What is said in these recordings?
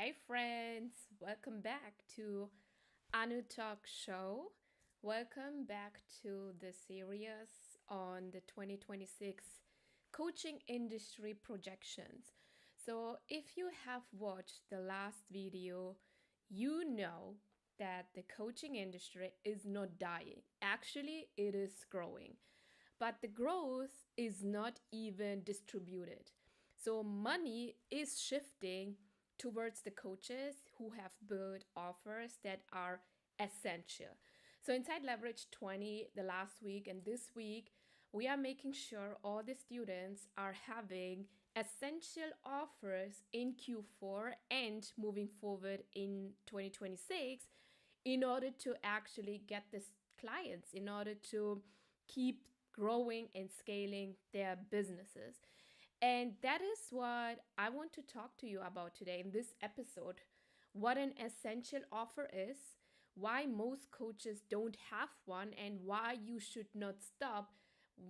Hey friends, welcome back to Anu Talk Show. Welcome back to the series on the 2026 coaching industry projections. So, if you have watched the last video, you know that the coaching industry is not dying. Actually, it is growing. But the growth is not even distributed. So money is shifting towards the coaches who have built offers that are essential. So inside Leverage 20, the last week and this week, we are making sure all the students are having essential offers in Q4 and moving forward in 2026 in order to actually get this clients, in order to keep growing and scaling their businesses. And that is what I want to talk to you about today in this episode. What an essential offer is, why most coaches don't have one, and why you should not stop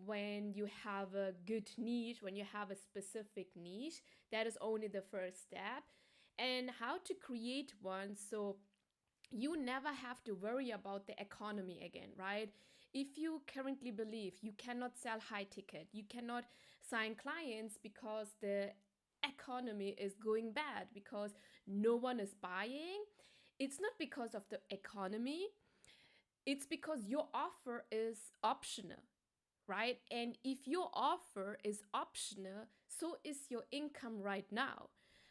when you have a good niche, when you have a specific niche. That is only the first step. And how to create one so you never have to worry about the economy again, right? If you currently believe you cannot sell high ticket, you cannot sign clients because the economy is going bad, because no one is buying, it's not because of the economy, it's because your offer is optional, right? And if your offer is optional, so is your income right now.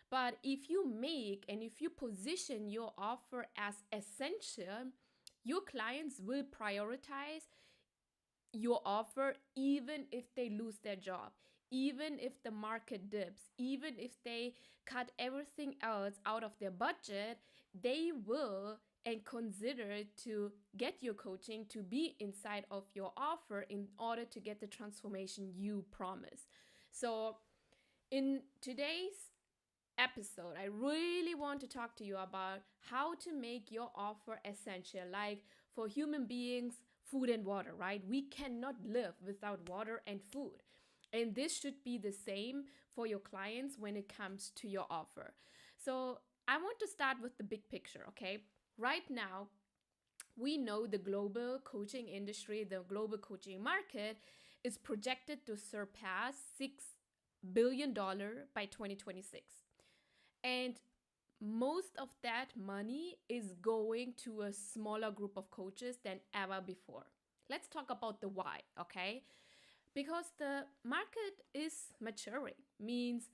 But if you make and if you position your offer as essential, your clients will prioritize your offer even if they lose their job, even if the market dips, even if they cut everything else out of their budget, they will and consider to get your coaching to be inside of your offer in order to get the transformation you promise. So in today's episode, I really want to talk to you about how to make your offer essential. Like for human beings, food and water, right? We cannot live without water and food. And this should be the same for your clients when it comes to your offer. So I want to start with the big picture, okay? Right now, we know the global coaching industry, the global coaching market is projected to surpass $6 billion by 2026. And most of that money is going to a smaller group of coaches than ever before. Let's talk about the why, okay? Because the market is maturing, means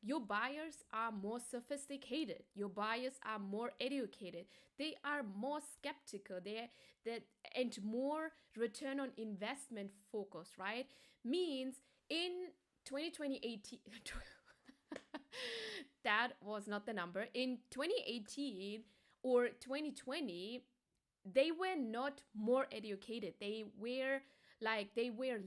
your buyers are more sophisticated, your buyers are more educated, they are more skeptical, and more return on investment focused, right? Means in 2018 that was not the number. In 2018 or 2020, they were not more educated. They were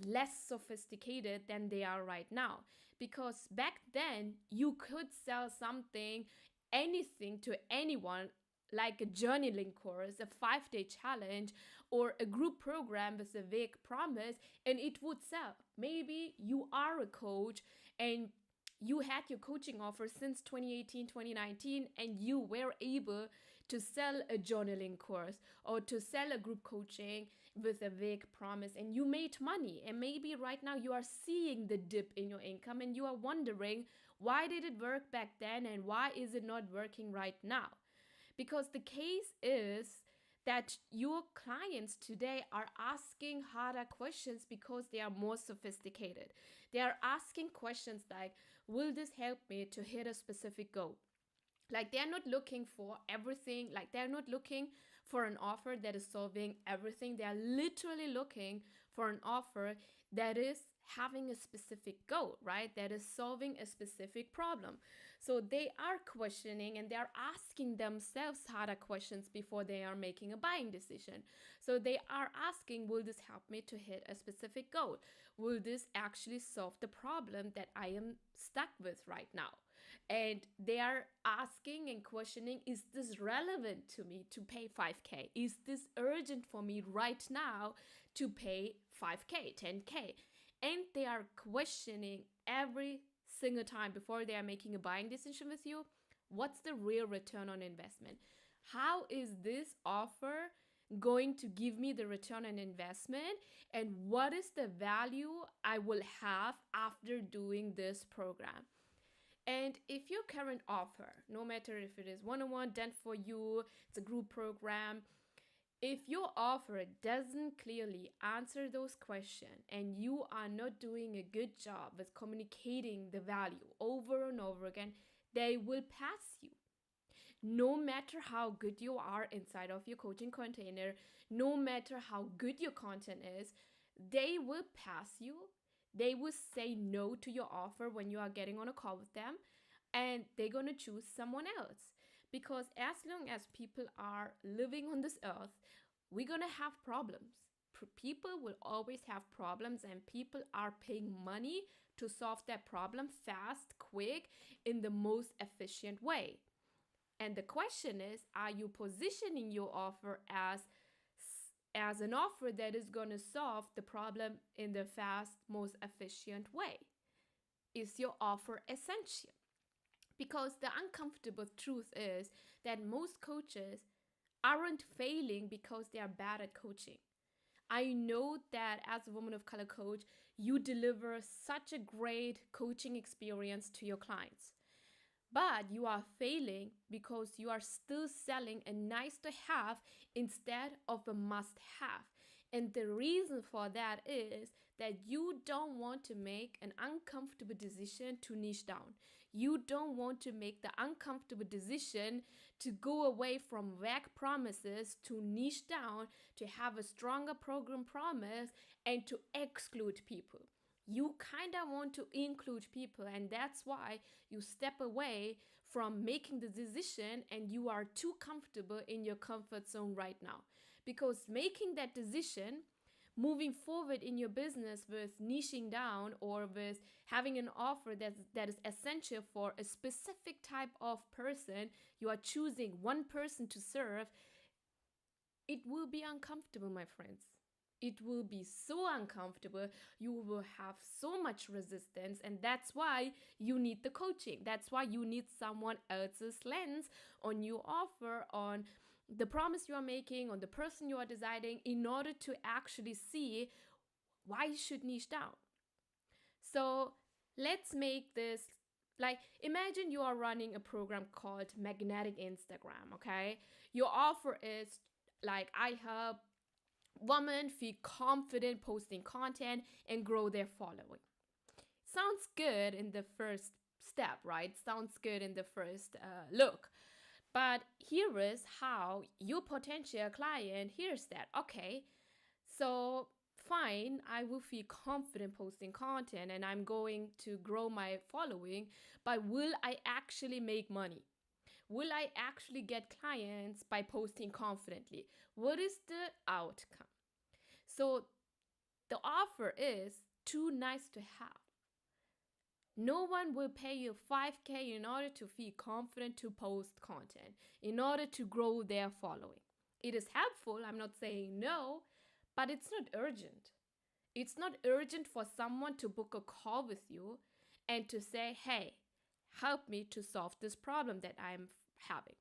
less sophisticated than they are right now. Because back then, you could sell something, anything to anyone, like a journaling course, a 5-day challenge, or a group program with a vague promise, and it would sell. Maybe you are a coach and you had your coaching offer since 2018, 2019, and you were able to sell a journaling course or to sell a group coaching with a vague promise, and you made money. And maybe right now you are seeing the dip in your income and you are wondering, why did it work back then and why is it not working right now? Because the case is that your clients today are asking harder questions because they are more sophisticated. They are asking questions like, will this help me to hit a specific goal? Like they're not looking for everything, like they're not looking for an offer that is solving everything. They are literally looking for an offer that is having a specific goal, right? That is solving a specific problem. So they are questioning and they are asking themselves harder questions before they are making a buying decision. So they are asking, will this help me to hit a specific goal? Will this actually solve the problem that I am stuck with right now? And they are asking and questioning, is this relevant to me to pay 5K? Is this urgent for me right now to pay 5K, 10K? And they are questioning every single time before they are making a buying decision with you, What's the real return on investment? How is this offer going to give me the return on investment? And what is the value I will have after doing this program? And if your current offer, no matter if it is one-on-one, done for you, it's a group program, if your offer doesn't clearly answer those questions and you are not doing a good job with communicating the value over and over again, they will pass you. No matter how good you are inside of your coaching container, no matter how good your content is, they will pass you. They will say no to your offer when you are getting on a call with them, and they're going to choose someone else. Because as long as people are living on this earth, we're going to have problems. People will always have problems, and people are paying money to solve that problem fast, quick, in the most efficient way. And the question is, are you positioning your offer as an offer that is going to solve the problem in the fast, most efficient way? Is your offer essential? Because the uncomfortable truth is that most coaches aren't failing because they are bad at coaching. I know that as a woman of color coach, you deliver such a great coaching experience to your clients. But you are failing because you are still selling a nice to have instead of a must have. And the reason for that is that you don't want to make an uncomfortable decision to niche down. You don't want to make the uncomfortable decision to go away from vague promises to niche down, to have a stronger program promise, and to exclude people. You kind of want to include people, and that's why you step away from making the decision and you are too comfortable in your comfort zone right now. Because making that decision, moving forward in your business with niching down or with having an offer that is essential for a specific type of person, you are choosing one person to serve, it will be uncomfortable, my friends. It will be so uncomfortable. You will have so much resistance, and that's why you need the coaching. That's why you need someone else's lens on your offer, on the promise you are making, on the person you are deciding, in order to actually see why you should niche down. So let's make this like, imagine you are running a program called Magnetic Instagram, okay? Your offer is like, I help women feel confident posting content and grow their following. Sounds good in the first step, right? Sounds good in the first look. But here is how your potential client hears that. Okay, so fine, I will feel confident posting content and I'm going to grow my following, but will I actually make money? Will I actually get clients by posting confidently? What is the outcome? So the offer is too nice to have. No one will pay you 5K in order to feel confident to post content, in order to grow their following. It is helpful, I'm not saying no, but it's not urgent. It's not urgent for someone to book a call with you and to say, hey, help me to solve this problem that I'm having.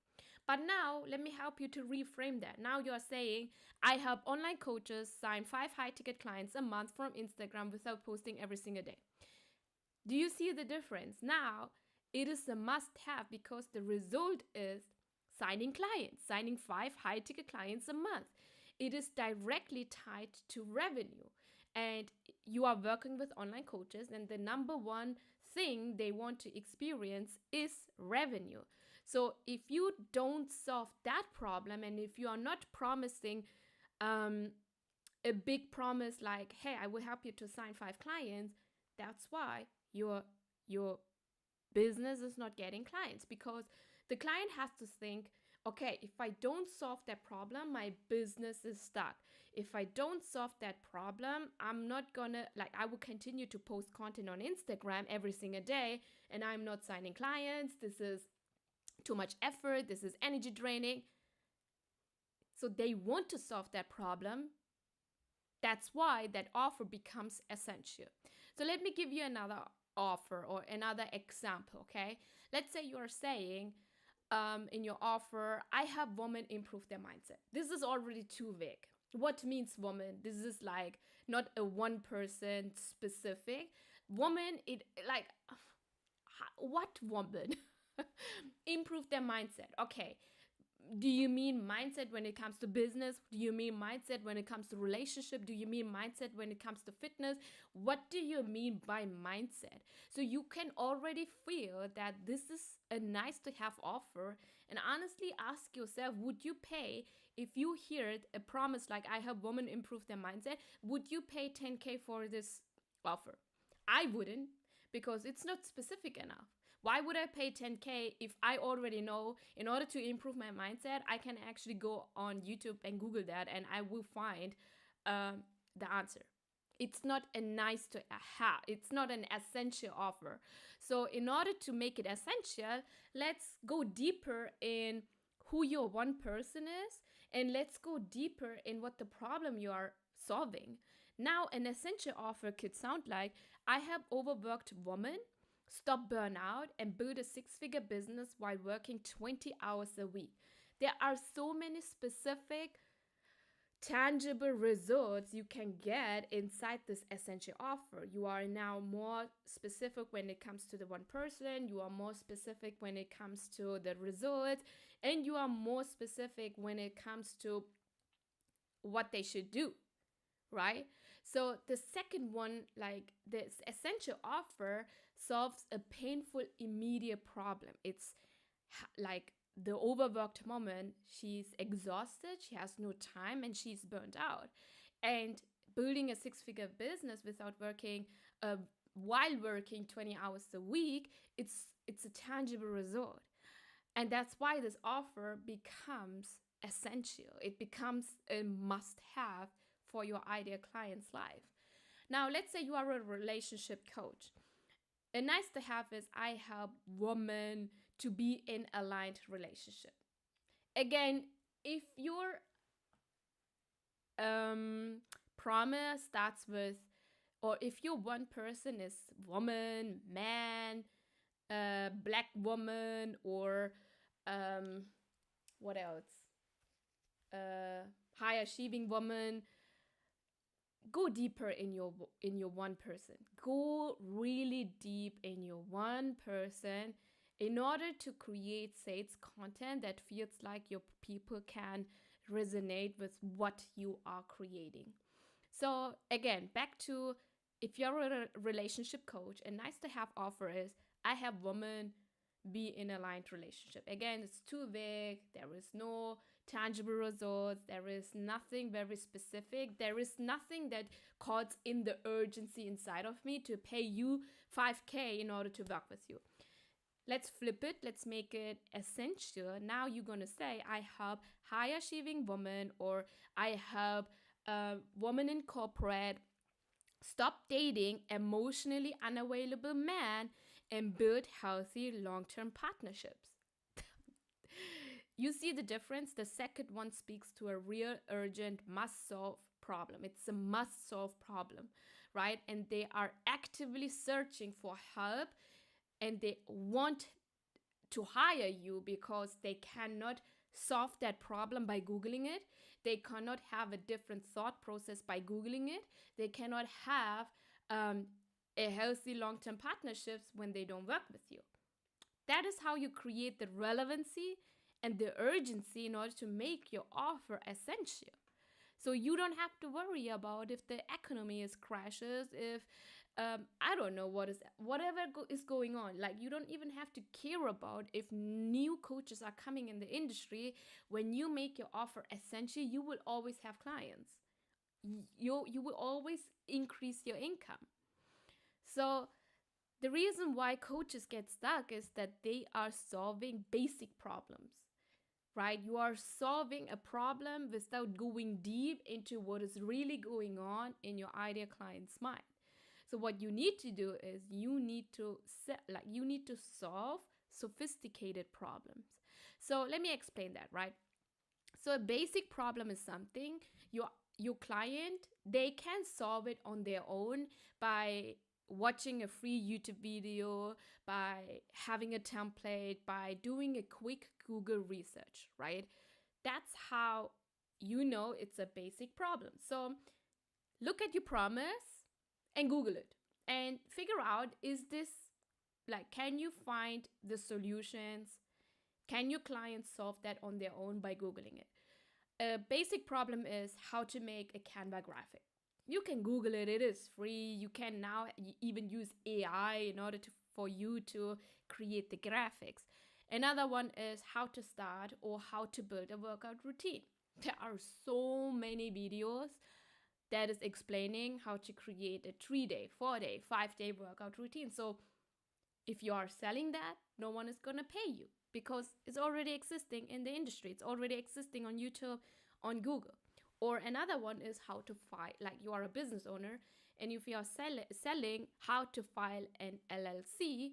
But now, let me help you to reframe that. Now you're saying, I help online coaches sign 5 high-ticket clients a month from Instagram without posting every single day. Do you see the difference? Now, it is a must-have because the result is signing clients, signing 5 high-ticket clients a month. It is directly tied to revenue. And you are working with online coaches, and the number one thing they want to experience is revenue. So if you don't solve that problem, and if you are not promising a big promise like, hey, I will help you to sign 5 clients, that's why your business is not getting clients, because the client has to think, okay, if I don't solve that problem, my business is stuck. If I don't solve that problem, I'm not gonna, I will continue to post content on Instagram every single day and I'm not signing clients. This is too much effort. This is energy draining. So they want to solve that problem. That's why that offer becomes essential. So let me give you another offer or another example, okay? Let's say you're saying, in your offer, I have women improve their mindset. This is already too vague. What means woman? This is like not a one person specific. Woman, it like what woman? Improve their mindset. Okay, do you mean mindset when it comes to business? Do you mean mindset when it comes to relationship? Do you mean mindset when it comes to fitness? What do you mean by mindset? So you can already feel that this is a nice to have offer, and honestly ask yourself, would you pay if you heard a promise like I help women improve their mindset? Would you pay 10K for this offer? I wouldn't, because it's not specific enough. Why would I pay 10K if I already know in order to improve my mindset, I can actually go on YouTube and Google that and I will find the answer. It's not a nice to have, it's not an essential offer. So, in order to make it essential, let's go deeper in who your one person is, and let's go deeper in what the problem you are solving. Now, an essential offer could sound like I have overworked women stop burnout, and build a six-figure business while working 20 hours a week. There are so many specific, tangible results you can get inside this essential offer. You are now more specific when it comes to the one person, you are more specific when it comes to the results, and you are more specific when it comes to what they should do, right? So the second one, like this essential offer, solves a painful immediate problem. It's like the overworked woman, she's exhausted, she has no time, and she's burnt out. And building a six-figure business without working, while working 20 hours a week, it's a tangible result. And that's why this offer becomes essential. It becomes a must-have for your ideal client's life. Now, let's say you are a relationship coach. A nice to have is I help women to be in aligned relationship. Again, if your promise starts with, or if your one person is woman, man, black woman, or what else? High achieving woman, go deeper in your one person. Go really deep in your one person in order to create sales content that feels like your people can resonate with what you are creating. So again, back to, if you're a relationship coach, a nice to have offer is I have women be in aligned relationship. Again, it's too vague. There is no tangible results. There is nothing very specific. There is nothing that calls in the urgency inside of me to pay you 5K in order to work with you. Let's flip it. Let's make it essential. Now you're going to say, I help high achieving women, or I help women in corporate stop dating emotionally unavailable men and build healthy long-term partnerships. You see the difference? The second one speaks to a real, urgent, must-solve problem. It's a must-solve problem, right? And they are actively searching for help, and they want to hire you because they cannot solve that problem by Googling it. They cannot have a different thought process by Googling it. They cannot have a healthy long-term partnerships when they don't work with you. That is how you create the relevancy and the urgency in order to make your offer essential. So you don't have to worry about if the economy is crashes, if I don't know whatever is going on. Like, you don't even have to care about if new coaches are coming in the industry. When you make your offer essential, you will always have clients. You will always increase your income. So the reason why coaches get stuck is that they are solving basic problems, right? You are solving a problem without going deep into what is really going on in your ideal client's mind. So what you need to do is you need to solve sophisticated problems. So let me explain that, right? So a basic problem is something your client, they can solve it on their own by watching a free YouTube video, by having a template, by doing a quick Google research, right? That's how you know it's a basic problem. So look at your promise and Google it and figure out, is this, like, can you find the solutions? Can your clients solve that on their own by Googling it? A basic problem is how to make a Canva graphic. You can Google it, it is free. You can now even use AI in order for you to create the graphics. Another one is how to start or how to build a workout routine. There are so many videos that is explaining how to create a 3-day, 4-day, 5-day workout routine. So if you are selling that, no one is going to pay you because it's already existing in the industry. It's already existing on YouTube, on Google. Or another one is how to file, like you are a business owner, and if you are selling how to file an LLC,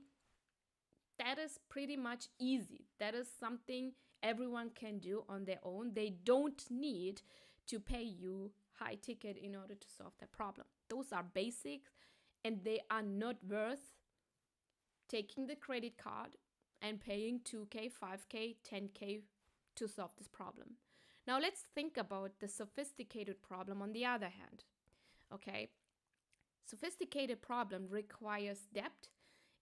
that is pretty much easy. That is something everyone can do on their own. They don't need to pay you high ticket in order to solve that problem. Those are basics, and they are not worth taking the credit card and paying 2K, 5K, 10K to solve this problem. Now let's think about the sophisticated problem on the other hand. Okay, sophisticated problem requires depth,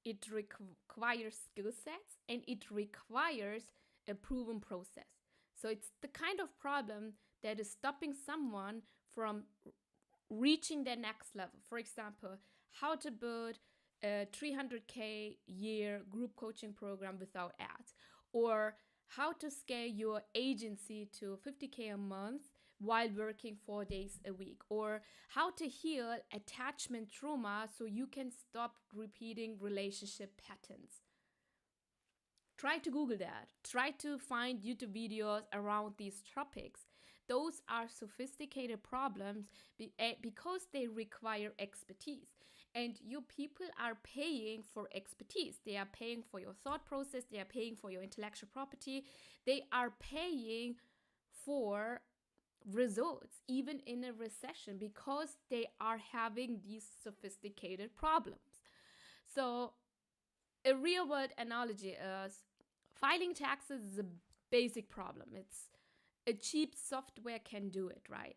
it requires skill sets, and it requires a proven process. So it's the kind of problem that is stopping someone from reaching their next level. For example, how to build a 300K year group coaching program without ads, or how to scale your agency to 50K a month while working 4 days a week, or how to heal attachment trauma so you can stop repeating relationship patterns. Try to Google that. Try to find YouTube videos around these topics. Those are sophisticated problems because they require expertise. And you people are paying for expertise. They are paying for your thought process. They are paying for your intellectual property. They are paying for results, even in a recession, because they are having these sophisticated problems. So a real world analogy is filing taxes is a basic problem. It's a cheap software can do it, right?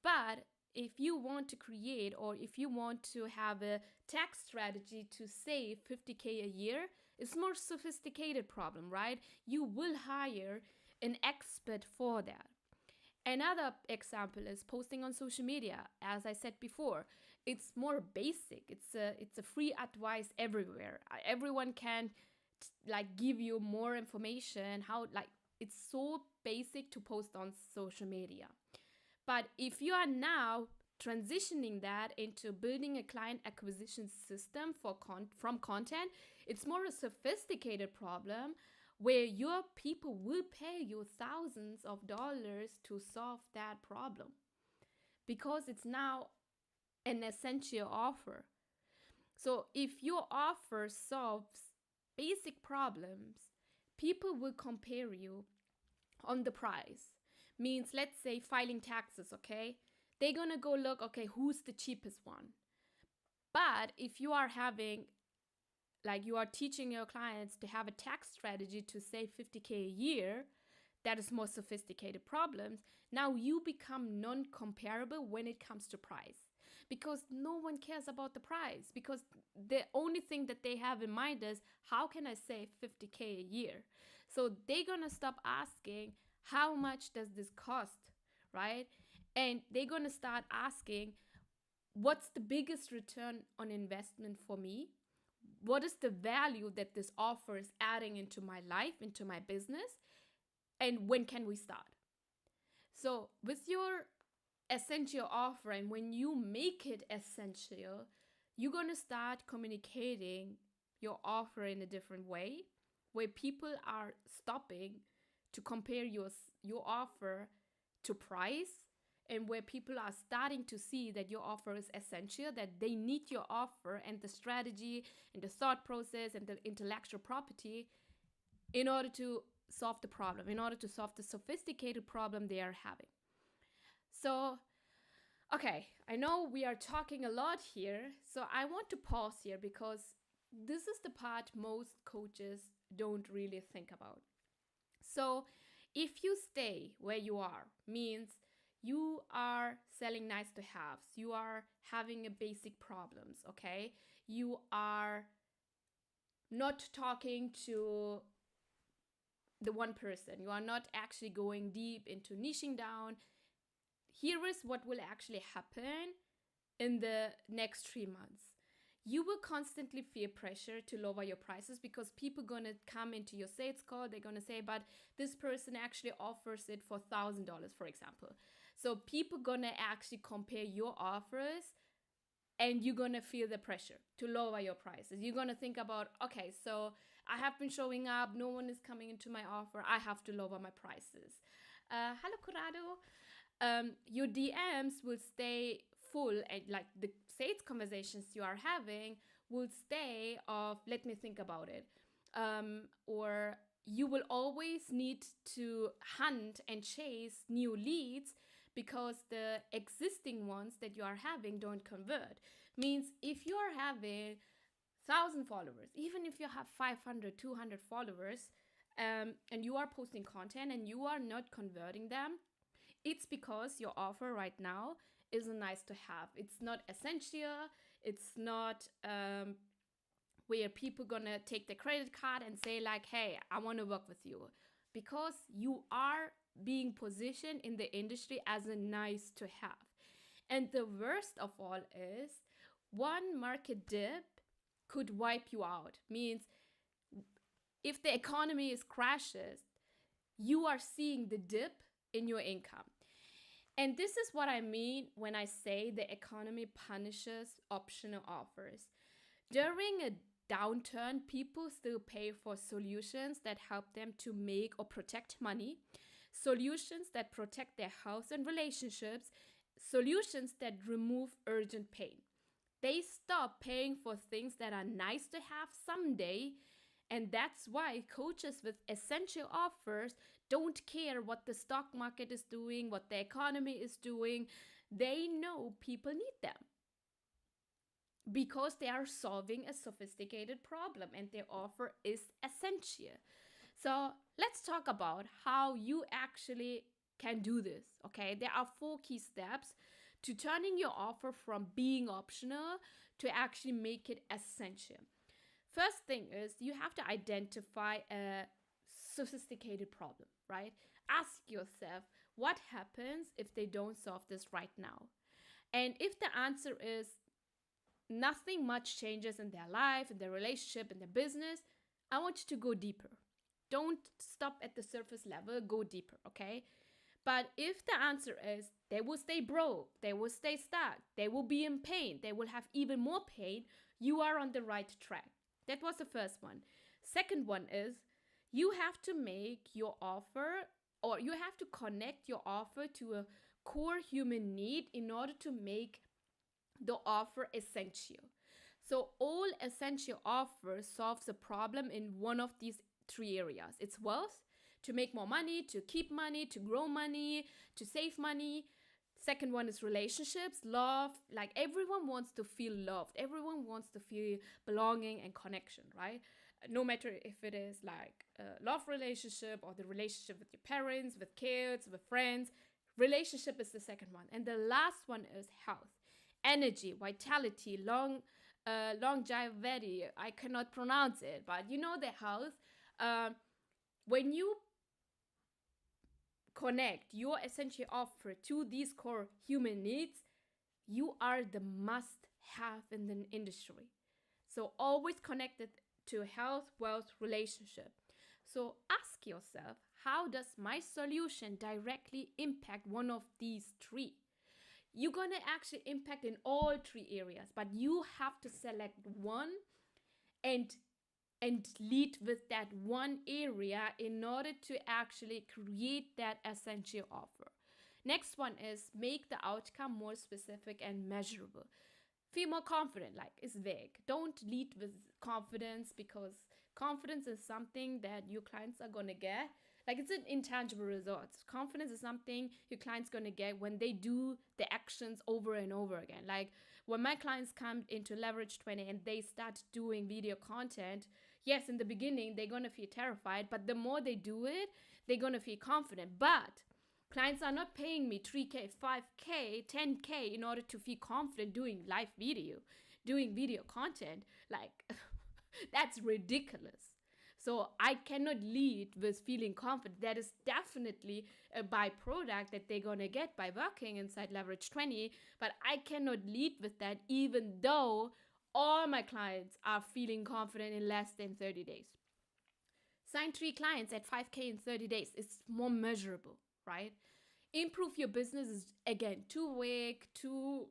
But if you want to create, or if you want to have a tax strategy to save 50K a year, it's more sophisticated problem, right? You will hire an expert for that. Another example is posting on social media. As I said before, it's more basic. It's a free advice everywhere. Everyone can give you more information. It's so basic to post on social media. But if you are now transitioning that into building a client acquisition system from content, it's more a sophisticated problem where your people will pay you thousands of dollars to solve that problem because it's now an essential offer. So if your offer solves basic problems, people will compare you on the price. Means, let's say filing taxes, okay? They're gonna go look, okay, who's the cheapest one? But if you are having, you are teaching your clients to have a tax strategy to save 50K a year, that is more sophisticated problems. Now you become non-comparable when it comes to price, because no one cares about the price, because the only thing that they have in mind is, how can I save 50K a year? So they're gonna stop asking, how much does this cost, right? And they're gonna start asking, what's the biggest return on investment for me? What is the value that this offer is adding into my life, into my business? And when can we start? So with your essential offer, and when you make it essential, you're going to start communicating your offer in a different way, where people are stopping to compare your offer to price, and where people are starting to see that your offer is essential, that they need your offer and the strategy and the thought process and the intellectual property in order to solve the problem, in order to solve the sophisticated problem they are having. So Okay, I know we are talking a lot here, so I want to pause here because this is the part most coaches don't really think about. So, if you stay where you are, means you are selling nice to haves, you are having a basic problems, okay? You are not talking to the one person, you are not actually going deep into niching down. Here is what will actually happen in the next 3 months. You will constantly feel pressure to lower your prices because people gonna come into your sales call. They're gonna say, but this person actually offers it for $1,000, for example. So people gonna actually compare your offers, and you're gonna feel the pressure to lower your prices. You're gonna think about, okay, so I have been showing up, no one is coming into my offer, I have to lower my prices. Hello, Corrado. Your DMs will stay full, and like the sales conversations you are having will stay of let me think about it, or you will always need to hunt and chase new leads because the existing ones that you are having don't convert. Means if you are having 1,000 followers, even if you have 500, 200 followers, and you are posting content and you are not converting them, it's because your offer right now isn't nice to have. It's not essential. It's not where people gonna take the credit card and say like, hey, I want to work with you, because you are being positioned in the industry as a nice to have. And the worst of all is one market dip could wipe you out. Means if the economy is crashes, you are seeing the dip in your income. And this is what I mean when I say the economy punishes optional offers. During a downturn, people still pay for solutions that help them to make or protect money, solutions that protect their health and relationships, solutions that remove urgent pain. They stop paying for things that are nice to have someday. And that's why coaches with essential offers don't care what the stock market is doing, what the economy is doing. They know people need them because they are solving a sophisticated problem and their offer is essential. So let's talk about how you actually can do this. Okay, there are 4 key steps to turning your offer from being optional to actually make it essential. First thing is you have to identify a sophisticated problem, right? Ask yourself, what happens if they don't solve this right now? And if the answer is nothing much changes in their life, in their relationship, in their business, I want you to go deeper. Don't stop at the surface level, go deeper, okay? But if the answer is they will stay broke, they will stay stuck, they will be in pain, they will have even more pain, you are on the right track. That was the first one. Second one is you have to make your offer, or you have to connect your offer to a core human need in order to make the offer essential. So all essential offers solves a problem in one of these 3 areas. It's wealth, to make more money, to keep money, to grow money, to save money. Second one is relationships, love. Like everyone wants to feel loved. Everyone wants to feel belonging and connection, right? No matter if it is like a love relationship or the relationship with your parents, with kids, with friends. Relationship is the second one. And the last one is health, energy, vitality, longevity. I cannot pronounce it, but you know the health. When you connect your essential offer to these core human needs, you are the must have in the industry. So always connected to health, wealth, relationship. So ask yourself, how does my solution directly impact one of these 3? You're gonna actually impact in all 3 areas, but you have to select one and lead with that one area in order to actually create that essential offer. Next one is make the outcome more specific and measurable. Feel more confident, like it's vague. Don't lead with confidence because Confidence is something that your clients are going to get. Like, it's an intangible results. Confidence is something your clients going to get when they do the actions over and over again. Like, when my clients come into Leverage 20 and they start doing video content, yes, in the beginning, they're going to feel terrified, but the more they do it, they're going to feel confident. But clients are not paying me 3K, 5K, 10K in order to feel confident doing live video, doing video content. Like, that's ridiculous. So I cannot lead with feeling confident. That is definitely a byproduct that they're going to get by working inside Leverage 20. But I cannot lead with that, even though all my clients are feeling confident in less than 30 days. Sign 3 clients at 5K in 30 days. It's more measurable, right? Improve your business is, again, too vague, too,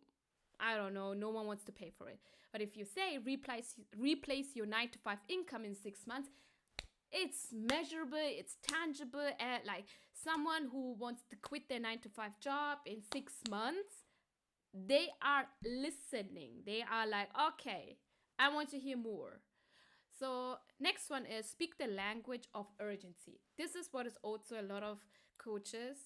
I don't know, no one wants to pay for it. But if you say replace your 9 to 5 income in 6 months, it's measurable, it's tangible. Like, someone who wants to quit their 9 to 5 job in 6 months, they are listening. They are like, okay, I want to hear more. So next one is speak the language of urgency. This is what is also a lot of coaches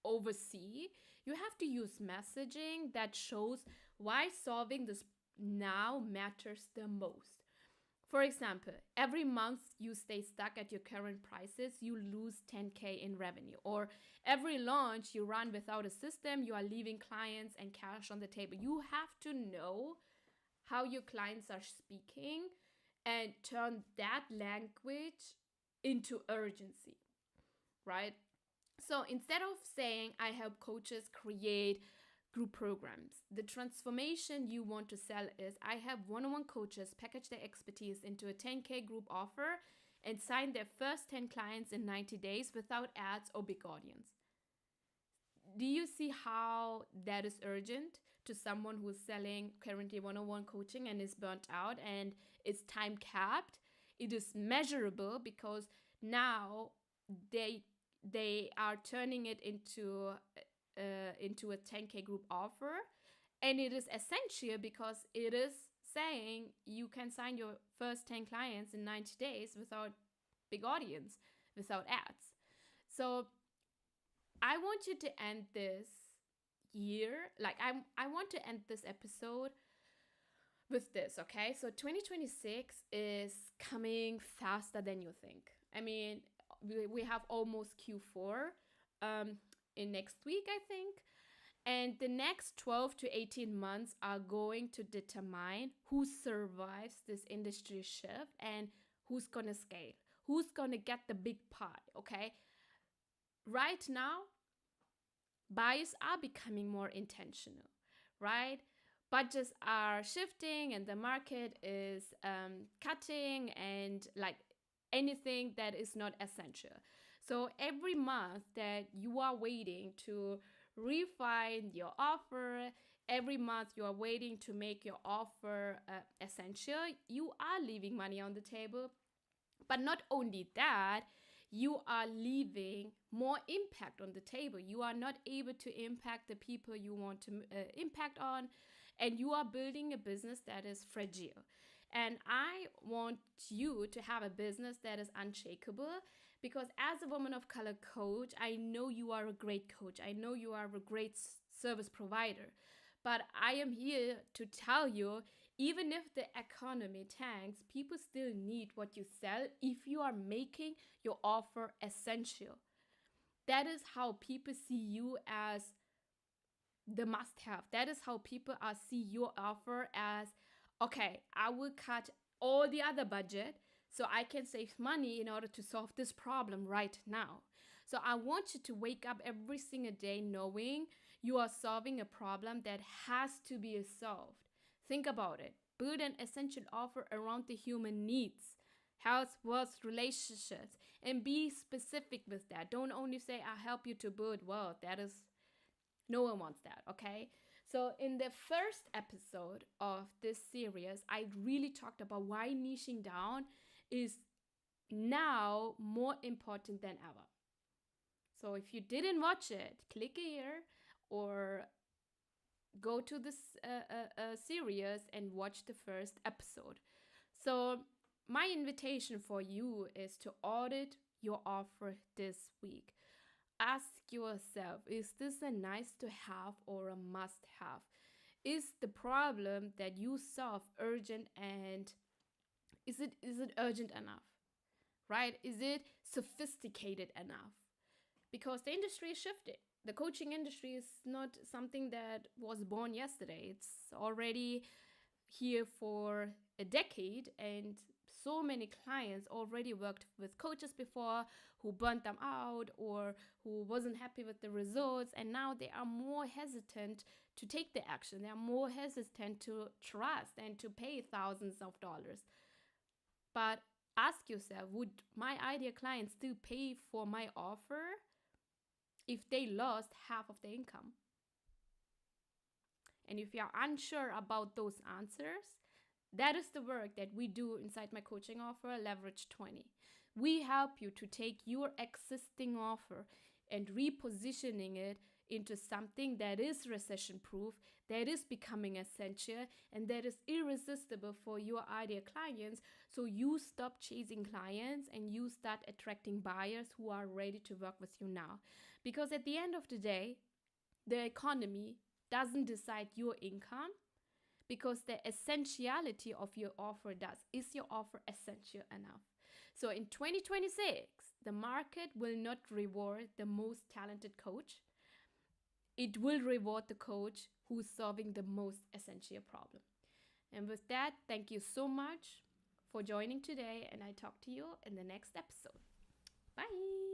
oversee. You have to use messaging that shows why solving this now matters the most. For example, every month you stay stuck at your current prices, you lose 10K in revenue. Or every launch you run without a system, you are leaving clients and cash on the table. You have to know how your clients are speaking and turn that language into urgency, right? So instead of saying, I help coaches create group programs, the transformation you want to sell is, I have one-on-one coaches package their expertise into a 10K group offer and sign their first 10 clients in 90 days without ads or big audience. Do you see how that is urgent to someone who's selling currently one-on-one coaching and is burnt out and is time capped? It is measurable because now they are turning it into a 10K group offer, and it is essential because it is saying you can sign your first 10 clients in 90 days without big audience, without ads. So I want you to end this year, like I want to end this episode with this, okay? So 2026 is coming faster than you think. I mean, we have almost Q4 in next week, I think. And the next 12 to 18 months are going to determine who survives this industry shift and who's going to scale, who's going to get the big pie, okay? Right now, buyers are becoming more intentional, right? Budgets are shifting and the market is cutting and like anything that is not essential. So every month that you are waiting to refine your offer, every month you are waiting to make your offer essential, you are leaving money on the table. But not only that, you are leaving more impact on the table. You are not able to impact the people you want to impact on, and you are building a business that is fragile. And I want you to have a business that is unshakable, because as a woman of color coach, I know you are a great coach. I know you are a great service provider. But I am here to tell you, even if the economy tanks, people still need what you sell if you are making your offer essential. That is how people see you as the must-have. That is how people see your offer as, okay, I will cut all the other budget so I can save money in order to solve this problem right now. So I want you to wake up every single day knowing you are solving a problem that has to be solved. Think about it. Build an essential offer around the human needs, health, wealth, relationships, and be specific with that. Don't only say, I help you to build wealth. That is, no one wants that, okay? So in the first episode of this series, I really talked about why niching down is now more important than ever. So if you didn't watch it, click here or go to this series and watch the first episode. So my invitation for you is to audit your offer this week. Ask yourself, is this a nice to have or a must have? Is the problem that you solve urgent, and is it urgent enough? Right? Is it sophisticated enough? Because the industry is shifting. The coaching industry is not something that was born yesterday. It's already here for a decade, and so many clients already worked with coaches before who burnt them out or who wasn't happy with the results, and now they are more hesitant to take the action. They are more hesitant to trust and to pay thousands of dollars. But ask yourself, would my ideal clients still pay for my offer if they lost half of their income? And if you are unsure about those answers, that is the work that we do inside my coaching offer, Leverage 20. We help you to take your existing offer and repositioning it into something that is recession proof, that is becoming essential, and that is irresistible for your ideal clients. So you stop chasing clients and you start attracting buyers who are ready to work with you now. Because at the end of the day, the economy doesn't decide your income, because the essentiality of your offer does. Is your offer essential enough? So in 2026, the market will not reward the most talented coach. It will reward the coach who's solving the most essential problem. And with that, thank you so much for joining today, and I talk to you in the next episode. Bye.